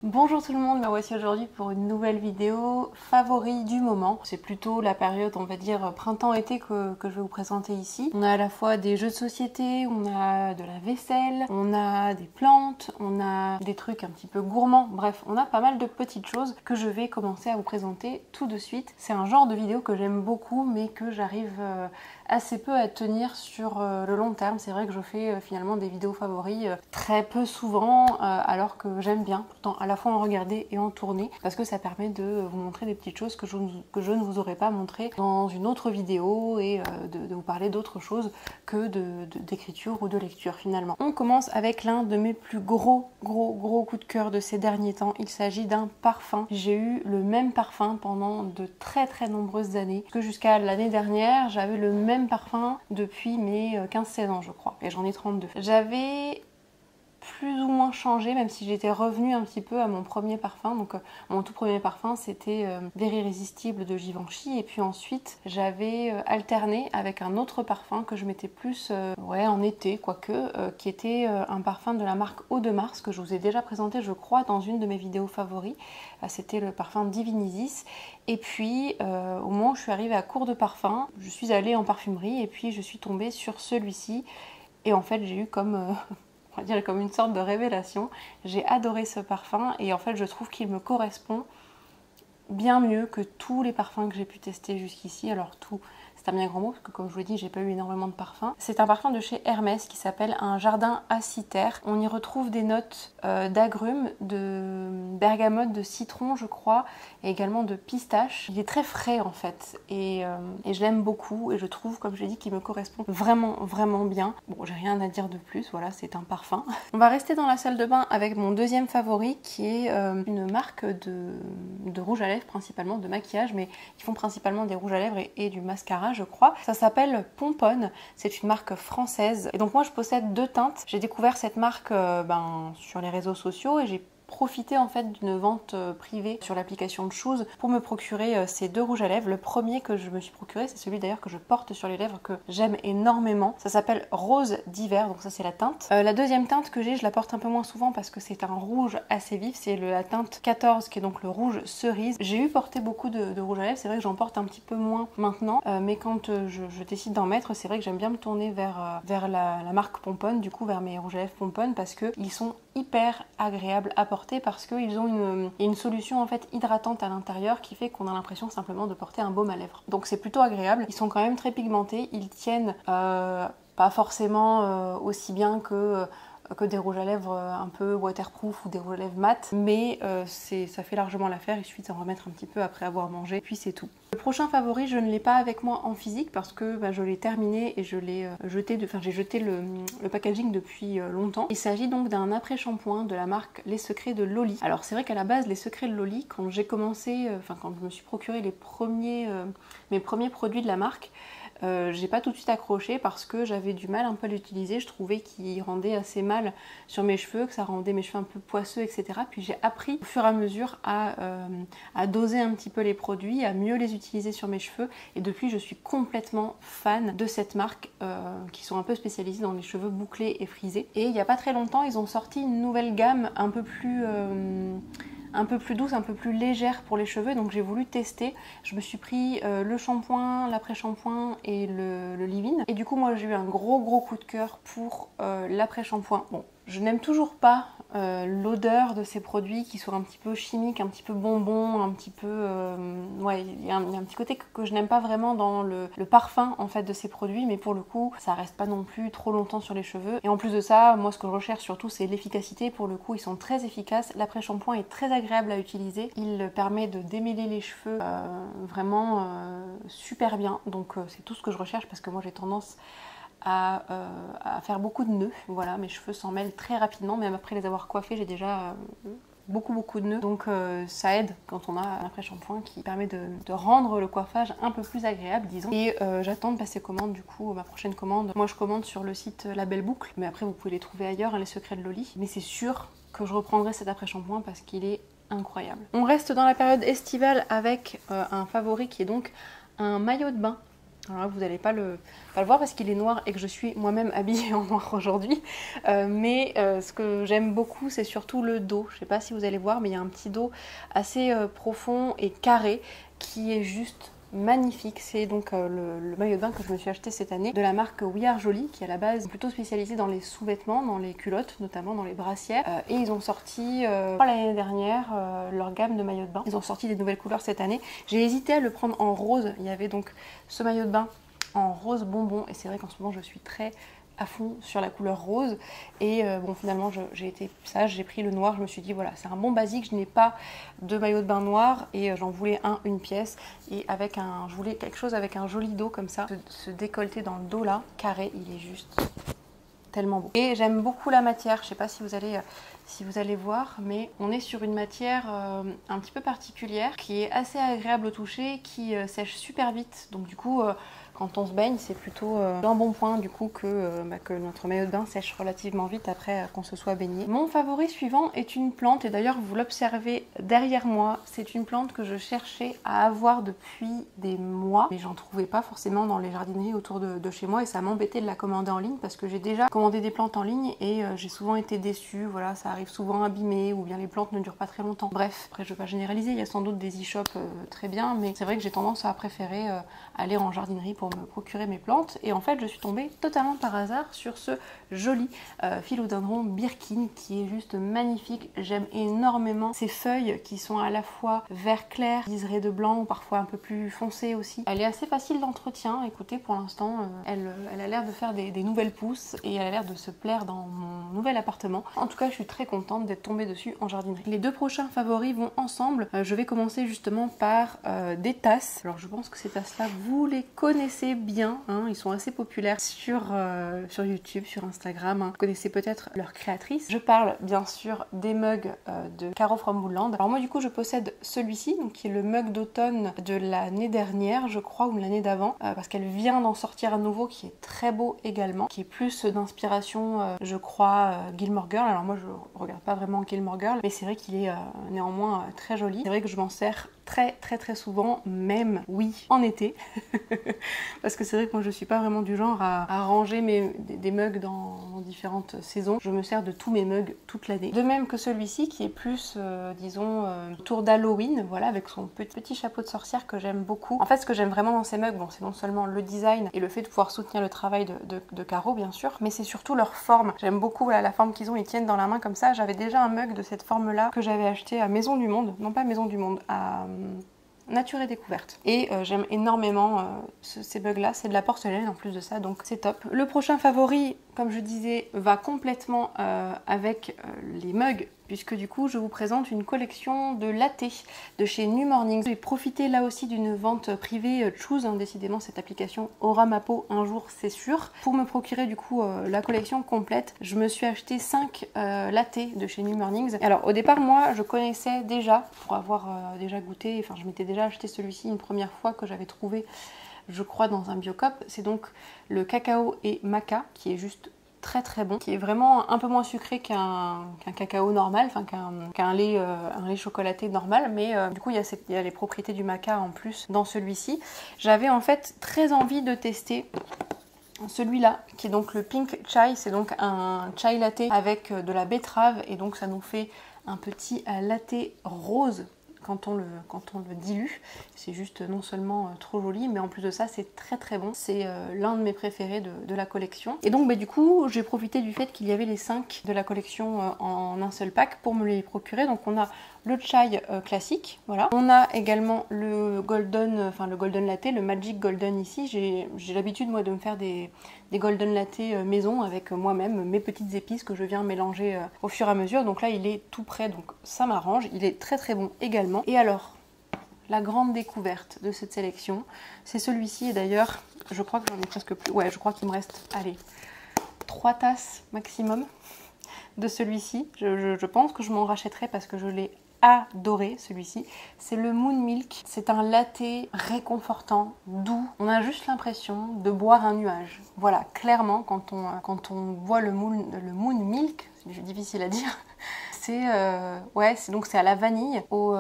Bonjour tout le monde, me voici aujourd'hui pour une nouvelle vidéo favori du moment. C'est plutôt la période, on va dire, printemps-été que je vais vous présenter ici. On a à la fois des jeux de société, on a de la vaisselle, on a des plantes, on a des trucs un petit peu gourmands. Bref, on a pas mal de petites choses que je vais commencer à vous présenter tout de suite. C'est un genre de vidéo que j'aime beaucoup mais que j'arrive assez peu à tenir sur le long terme. C'est vrai que je fais finalement des vidéos favoris très peu souvent alors que j'aime bien pourtant à la fois en regarder et en tourner parce que ça permet de vous montrer des petites choses que je ne vous aurais pas montré dans une autre vidéo et de vous parler d'autre chose que d'écriture ou de lecture finalement. On commence avec l'un de mes plus gros coups de cœur de ces derniers temps. Il s'agit d'un parfum. J'ai eu le même parfum pendant de très nombreuses années, que jusqu'à l'année dernière j'avais le même parfum depuis mes 15-16 ans je crois, et j'en ai 32. J'avais plus ou moins changé, même si j'étais revenue un petit peu à mon premier parfum. Donc mon tout premier parfum c'était Very Irrésistible de Givenchy, et puis ensuite j'avais alterné avec un autre parfum que je mettais plus en été, quoique, qui était un parfum de la marque Eau de Mars, que je vous ai déjà présenté je crois dans une de mes vidéos favoris. C'était le parfum Divinisis. Et puis au moment où je suis arrivée à court de parfum, je suis allée en parfumerie et puis je suis tombée sur celui-ci, et en fait j'ai eu comme on va dire comme une sorte de révélation. J'ai adoré ce parfum et en fait je trouve qu'il me correspond bien mieux que tous les parfums que j'ai pu tester jusqu'ici. Alors tout, c'est un bien grand mot parce que comme je vous l'ai dit, j'ai pas eu énormément de parfums. C'est un parfum de chez Hermès qui s'appelle un jardin acitaire. On y retrouve des notes d'agrumes, de bergamote, de citron je crois, et également de pistache. Il est très frais en fait et je l'aime beaucoup et je trouve, comme je l'ai dit, qu'il me correspond vraiment bien. Bon, j'ai rien à dire de plus, voilà, c'est un parfum. On va rester dans la salle de bain avec mon deuxième favori qui est une marque de rouge à lèvres, principalement de maquillage, mais ils font principalement des rouges à lèvres et du mascara je crois. Ça s'appelle Pomponne, c'est une marque française et donc moi je possède deux teintes. J'ai découvert cette marque sur les réseaux sociaux et j'ai profiter en fait d'une vente privée sur l'application de Choose pour me procurer ces deux rouges à lèvres. Le premier que je me suis procuré, c'est celui d'ailleurs que je porte sur les lèvres, que j'aime énormément. Ça s'appelle Rose d'hiver, donc ça c'est la teinte. La deuxième teinte que j'ai, je la porte un peu moins souvent parce que c'est un rouge assez vif, c'est la teinte 14 qui est donc le rouge cerise. J'ai eu porté beaucoup de rouge à lèvres, c'est vrai que j'en porte un petit peu moins maintenant, mais quand je décide d'en mettre, c'est vrai que j'aime bien me tourner vers la marque Pomponne, du coup vers mes rouges à lèvres Pomponne, parce qu'ils sont hyper agréables à porter, parce qu'ils ont une solution en fait hydratante à l'intérieur qui fait qu'on a l'impression simplement de porter un baume à lèvres. Donc c'est plutôt agréable. Ils sont quand même très pigmentés, ils tiennent pas forcément aussi bien que des rouges à lèvres un peu waterproof ou des rouges à lèvres mat, mais ça fait largement l'affaire. Il suffit d'en remettre un petit peu après avoir mangé, puis c'est tout. Le prochain favori, je ne l'ai pas avec moi en physique parce que je l'ai terminé et je l'ai jeté, j'ai jeté le packaging depuis longtemps. Il s'agit donc d'un après-shampoing de la marque Les Secrets de Loli. Alors c'est vrai qu'à la base, Les Secrets de Loli, quand j'ai commencé, quand je me suis procuré mes premiers produits de la marque, j'ai pas tout de suite accroché parce que j'avais du mal un peu à l'utiliser. Je trouvais qu'il rendait assez mal sur mes cheveux, que ça rendait mes cheveux un peu poisseux, etc. Puis j'ai appris au fur et à mesure à doser un petit peu les produits, à mieux les utiliser sur mes cheveux, et depuis je suis complètement fan de cette marque qui sont un peu spécialisés dans les cheveux bouclés et frisés. Et il n'y a pas très longtemps, ils ont sorti une nouvelle gamme un peu plus douce, un peu plus légère pour les cheveux, donc j'ai voulu tester. Je me suis pris le shampoing, l'après-shampoing et le leave-in. Et du coup moi j'ai eu un gros coup de cœur pour l'après-shampoing. Bon, je n'aime toujours pas l'odeur de ces produits qui sont un petit peu chimiques, un petit peu bonbons, un petit peu... ouais, il y a un petit côté que je n'aime pas vraiment dans le parfum en fait de ces produits, mais pour le coup ça reste pas non plus trop longtemps sur les cheveux. Et en plus de ça, moi ce que je recherche surtout c'est l'efficacité. Pour le coup ils sont très efficaces, l'après-shampoing est très agréable à utiliser, il permet de démêler les cheveux vraiment super bien, donc c'est tout ce que je recherche parce que moi j'ai tendance à faire beaucoup de nœuds. Voilà, mes cheveux s'en mêlent très rapidement, même après les avoir coiffés, j'ai déjà beaucoup de nœuds. Donc ça aide quand on a un après-shampoing qui permet de rendre le coiffage un peu plus agréable, disons. Et j'attends de passer commande, du coup, ma prochaine commande. Moi je commande sur le site La Belle Boucle, mais après vous pouvez les trouver ailleurs, hein, Les Secrets de Loli. Mais c'est sûr que je reprendrai cet après-shampoing parce qu'il est incroyable. On reste dans la période estivale avec un favori qui est donc un maillot de bain Alors là, vous n'allez pas le voir parce qu'il est noir et que je suis moi-même habillée en noir aujourd'hui. Mais ce que j'aime beaucoup, c'est surtout le dos. Je ne sais pas si vous allez voir, mais il y a un petit dos assez profond et carré qui est juste magnifique. C'est donc le maillot de bain que je me suis acheté cette année de la marque We Are Jolie, qui est à la base plutôt spécialisée dans les sous-vêtements, dans les culottes, notamment dans les brassières. Et ils ont sorti l'année dernière leur gamme de maillots de bain. Ils ont sorti des nouvelles couleurs cette année. J'ai hésité à le prendre en rose. Il y avait donc ce maillot de bain en rose bonbon, et c'est vrai qu'en ce moment je suis très à fond sur la couleur rose, et bon, finalement j'ai été sage, j'ai pris le noir. Je me suis dit voilà, c'est un bon basique, je n'ai pas de maillot de bain noir et j'en voulais une pièce, et avec je voulais quelque chose avec un joli dos comme ça, ce décolleté dans le dos là, carré, il est juste tellement beau. Et j'aime beaucoup la matière, je sais pas si vous allez voir, mais on est sur une matière un petit peu particulière, qui est assez agréable au toucher, qui sèche super vite, donc du coup quand on se baigne, c'est plutôt un bon point du coup que notre maillot de bain sèche relativement vite après qu'on se soit baigné. Mon favori suivant est une plante, et d'ailleurs vous l'observez derrière moi, c'est une plante que je cherchais à avoir depuis des mois, mais j'en trouvais pas forcément dans les jardineries autour de chez moi, et ça m'embêtait de la commander en ligne parce que j'ai déjà commandé des plantes en ligne et j'ai souvent été déçue. Voilà, ça arrive souvent abîmé, ou bien les plantes ne durent pas très longtemps. Bref, après je ne vais pas généraliser, il y a sans doute des e-shops très bien, mais c'est vrai que j'ai tendance à préférer aller en jardinerie pour me procurer mes plantes. Et en fait je suis tombée totalement par hasard sur ce joli philodendron Birkin qui est juste magnifique. J'aime énormément ces feuilles qui sont à la fois vert clair, liserées de blanc, ou parfois un peu plus foncées aussi. Elle est assez facile d'entretien, écoutez, pour l'instant elle a l'air de faire des nouvelles pousses, et elle a l'air de se plaire dans mon nouvel appartement. En tout cas je suis très contente d'être tombée dessus en jardinerie. Les deux prochains favoris vont ensemble. Je vais commencer justement par des tasses. Alors je pense que ces tasses là vous les connaissez bien, hein, ils sont assez populaires sur YouTube, sur Instagram, hein. Vous connaissez peut-être leur créatrice. Je parle bien sûr des mugs de Caro from Woodland. Alors moi du coup je possède celui-ci, donc qui est le mug d'automne de l'année dernière je crois, ou l'année d'avant, parce qu'elle vient d'en sortir un nouveau qui est très beau également, qui est plus d'inspiration je crois Gilmore Girl. Alors moi je regarde pas vraiment Gilmore Girl, mais c'est vrai qu'il est néanmoins très joli. C'est vrai que je m'en sers très souvent, même oui en été parce que c'est vrai que moi je suis pas vraiment du genre à ranger des mugs dans différentes saisons. Je me sers de tous mes mugs toute l'année. De même que celui-ci qui est plus disons autour d'Halloween, voilà, avec son petit chapeau de sorcière que j'aime beaucoup. En fait ce que j'aime vraiment dans ces mugs, bon, c'est non seulement le design et le fait de pouvoir soutenir le travail de Caro bien sûr, mais c'est surtout leur forme. J'aime beaucoup, voilà, la forme qu'ils ont, ils tiennent dans la main comme ça. J'avais déjà un mug de cette forme là que j'avais acheté à Maison du Monde, non pas Maison du Monde, à Nature et Découverte. Et j'aime énormément ces mugs là, c'est de la porcelaine en plus de ça, donc c'est top. Le prochain favori, comme je disais, va complètement avec les mugs, puisque du coup je vous présente une collection de latte de chez New Mornings. J'ai profité là aussi d'une vente privée Choose, hein, décidément cette application aura ma peau un jour c'est sûr. Pour me procurer du coup la collection complète, je me suis acheté 5 latte de chez New Mornings. Alors au départ moi je connaissais déjà, pour avoir déjà goûté, enfin je m'étais déjà acheté celui-ci une première fois que j'avais trouvé je crois dans un Biocop. C'est donc le cacao et maca qui est juste très bon, qui est vraiment un peu moins sucré qu'un cacao normal, enfin qu'un lait chocolaté normal, mais du coup il y a les propriétés du maca en plus dans celui-ci. J'avais en fait très envie de tester celui-là qui est donc le Pink Chai. C'est donc un chai latte avec de la betterave, et donc ça nous fait un petit latte rose quand on le dilue. C'est juste non seulement trop joli, mais en plus de ça c'est très bon. C'est l'un de mes préférés de la collection. Et donc du coup j'ai profité du fait qu'il y avait les 5 de la collection en un seul pack pour me les procurer. Donc on a le chai classique, voilà. On a également le golden, le golden latte, le magic golden ici. J'ai l'habitude moi de me faire des golden latte maison avec moi-même mes petites épices que je viens mélanger au fur et à mesure. Donc là il est tout prêt, donc ça m'arrange. Il est très bon également. Et alors, la grande découverte de cette sélection, c'est celui-ci. Et d'ailleurs, je crois que j'en ai presque plus. Ouais, je crois qu'il me reste, allez, 3 tasses maximum de celui-ci. Je pense que je m'en rachèterai parce que je l'ai adoré celui-ci. C'est le Moon Milk. C'est un latte réconfortant, doux. On a juste l'impression de boire un nuage. Voilà, clairement, quand on boit le Moon Milk, c'est difficile à dire, Ouais, c'est à la vanille, au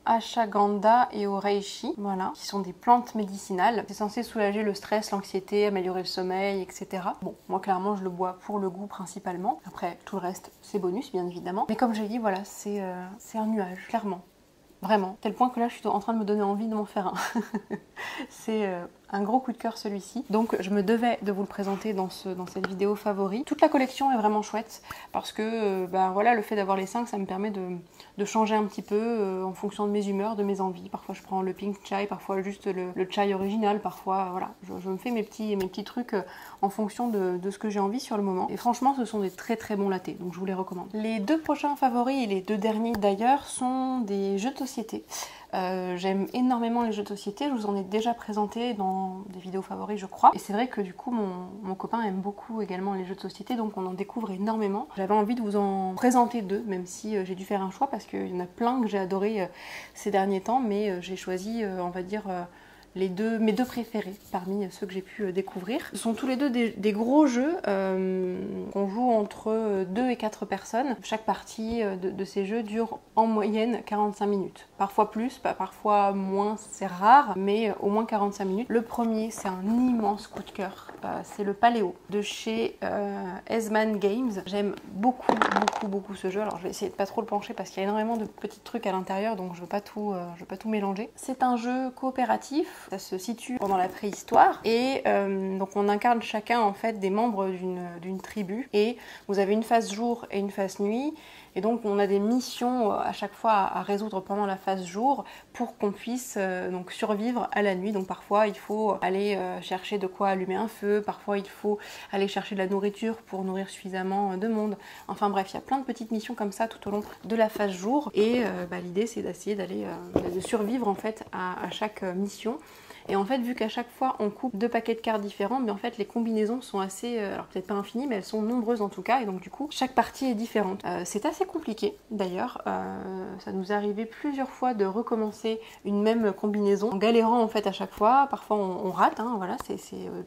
ashwagandha et au reishi, voilà, qui sont des plantes médicinales. C'est censé soulager le stress, l'anxiété, améliorer le sommeil, etc. Bon, moi clairement je le bois pour le goût principalement. Après tout le reste c'est bonus bien évidemment. Mais comme j'ai dit, voilà, c'est un nuage, clairement. Vraiment, tel point que là je suis en train de me donner envie de m'en faire un. C'est un gros coup de cœur celui-ci. Donc je me devais de vous le présenter dans cette vidéo favori. Toute la collection est vraiment chouette parce que voilà, le fait d'avoir les 5, ça me permet de changer un petit peu en fonction de mes humeurs, de mes envies. Parfois je prends le pink chai, parfois juste le chai original, parfois voilà, je me fais mes petits trucs en fonction de ce que j'ai envie sur le moment. Et franchement ce sont des très très bons lattés, donc je vous les recommande. Les 2 prochains favoris et les 2 derniers d'ailleurs sont des jeux de société. J'aime énormément les jeux de société, je vous en ai déjà présenté dans des vidéos favoris je crois, et c'est vrai que du coup mon copain aime beaucoup également les jeux de société, donc on en découvre énormément. J'avais envie de vous en présenter 2, même si j'ai dû faire un choix parce qu'il y en a plein que j'ai adoré ces derniers temps, mais j'ai choisi on va dire mes 2 préférés parmi ceux que j'ai pu découvrir. Ce sont tous les 2 des gros jeux qu'on joue entre 2 et 4 personnes. Chaque partie de ces jeux dure en moyenne 45 minutes. Parfois plus, parfois moins, c'est rare, mais au moins 45 minutes. Le premier, c'est un immense coup de cœur. C'est le Paléo de chez Esman Games. J'aime beaucoup ce jeu. Alors je vais essayer de pas trop le pencher parce qu'il y a énormément de petits trucs à l'intérieur, donc je veux pas tout mélanger. C'est un jeu coopératif. Ça se situe pendant la préhistoire et donc on incarne chacun en fait des membres d'une tribu et vous avez une phase jour et une phase nuit. Et donc on a des missions à chaque fois à résoudre pendant la phase jour pour qu'on puisse donc survivre à la nuit. Donc parfois il faut aller chercher de quoi allumer un feu, parfois il faut aller chercher de la nourriture pour nourrir suffisamment de monde. Enfin bref, il y a plein de petites missions comme ça tout au long de la phase jour et l'idée c'est d'essayer de survivre en fait à chaque mission. Et en fait, vu qu'à chaque fois on coupe 2 paquets de cartes différents, mais en fait les combinaisons sont assez, alors peut-être pas infinies, mais elles sont nombreuses en tout cas, et donc du coup chaque partie est différente. C'est assez compliqué d'ailleurs, ça nous est arrivé plusieurs fois de recommencer une même combinaison, en galérant en fait à chaque fois, parfois on rate, hein, voilà, c'est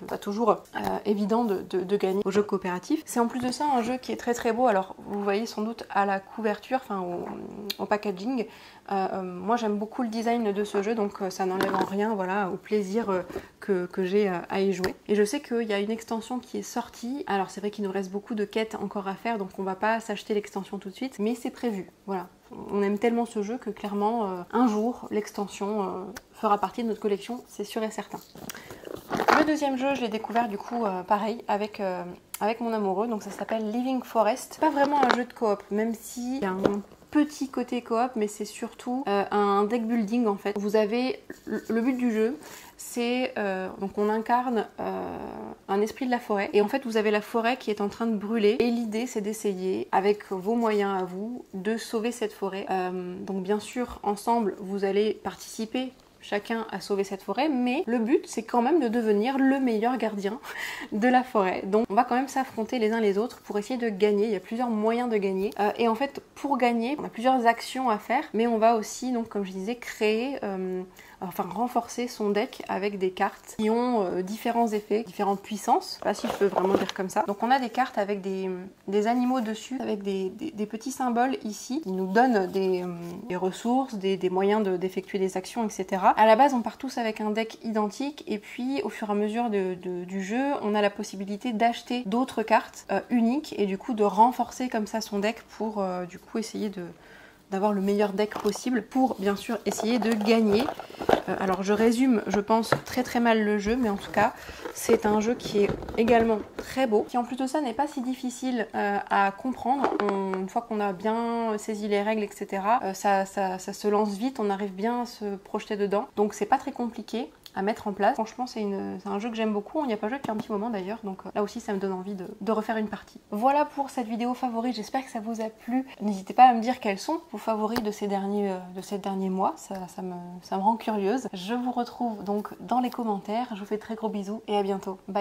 pas toujours évident de gagner au jeu coopératif. C'est en plus de ça un jeu qui est très très beau, alors vous voyez sans doute à la couverture, enfin au packaging, moi j'aime beaucoup le design de ce jeu, donc ça n'enlève en rien voilà, au plaisir que j'ai à y jouer. Et je sais qu'il y a une extension qui est sortie, alors c'est vrai qu'il nous reste beaucoup de quêtes encore à faire, donc on va pas s'acheter l'extension tout de suite, mais c'est prévu, voilà. On aime tellement ce jeu que clairement un jour l'extension fera partie de notre collection, c'est sûr et certain. Le deuxième jeu, je l'ai découvert du coup pareil avec mon amoureux, donc ça s'appelle Living Forest. Pas vraiment un jeu de coop, même si il y a un petit côté coop, mais c'est surtout un deck building en fait. Vous avez le but du jeu, c'est donc on incarne un esprit de la forêt et en fait vous avez la forêt qui est en train de brûler et l'idée c'est d'essayer avec vos moyens à vous de sauver cette forêt. Donc bien sûr ensemble vous allez participer chacun à sauver cette forêt, mais le but c'est quand même de devenir le meilleur gardien de la forêt. Donc on va quand même s'affronter les uns les autres pour essayer de gagner. Il y a plusieurs moyens de gagner et en fait pour gagner on a plusieurs actions à faire, mais on va aussi donc comme je disais créer enfin renforcer son deck avec des cartes qui ont différents effets, différentes puissances, je sais pas si je peux vraiment dire comme ça. Donc on a des cartes avec des animaux dessus, avec des petits symboles ici, qui nous donnent des ressources, des moyens d'effectuer des actions, etc. À la base on part tous avec un deck identique et puis au fur et à mesure du jeu on a la possibilité d'acheter d'autres cartes uniques et du coup de renforcer comme ça son deck pour du coup essayer d'avoir le meilleur deck possible pour bien sûr essayer de gagner. Alors je résume je pense très très mal le jeu, mais en tout cas c'est un jeu qui est également très beau, qui en plus de ça n'est pas si difficile à comprendre. Une fois qu'on a bien saisi les règles etc, ça se lance vite, on arrive bien à se projeter dedans, donc c'est pas très compliqué à mettre en place. Franchement c'est un jeu que j'aime beaucoup, on n'y a pas joué depuis un petit moment d'ailleurs, donc là aussi ça me donne envie de refaire une partie. Voilà pour cette vidéo favori, j'espère que ça vous a plu. N'hésitez pas à me dire quels sont vos favoris de ces derniers mois, ça me rend curieuse. Je vous retrouve donc dans les commentaires, je vous fais très gros bisous et à bientôt, bye.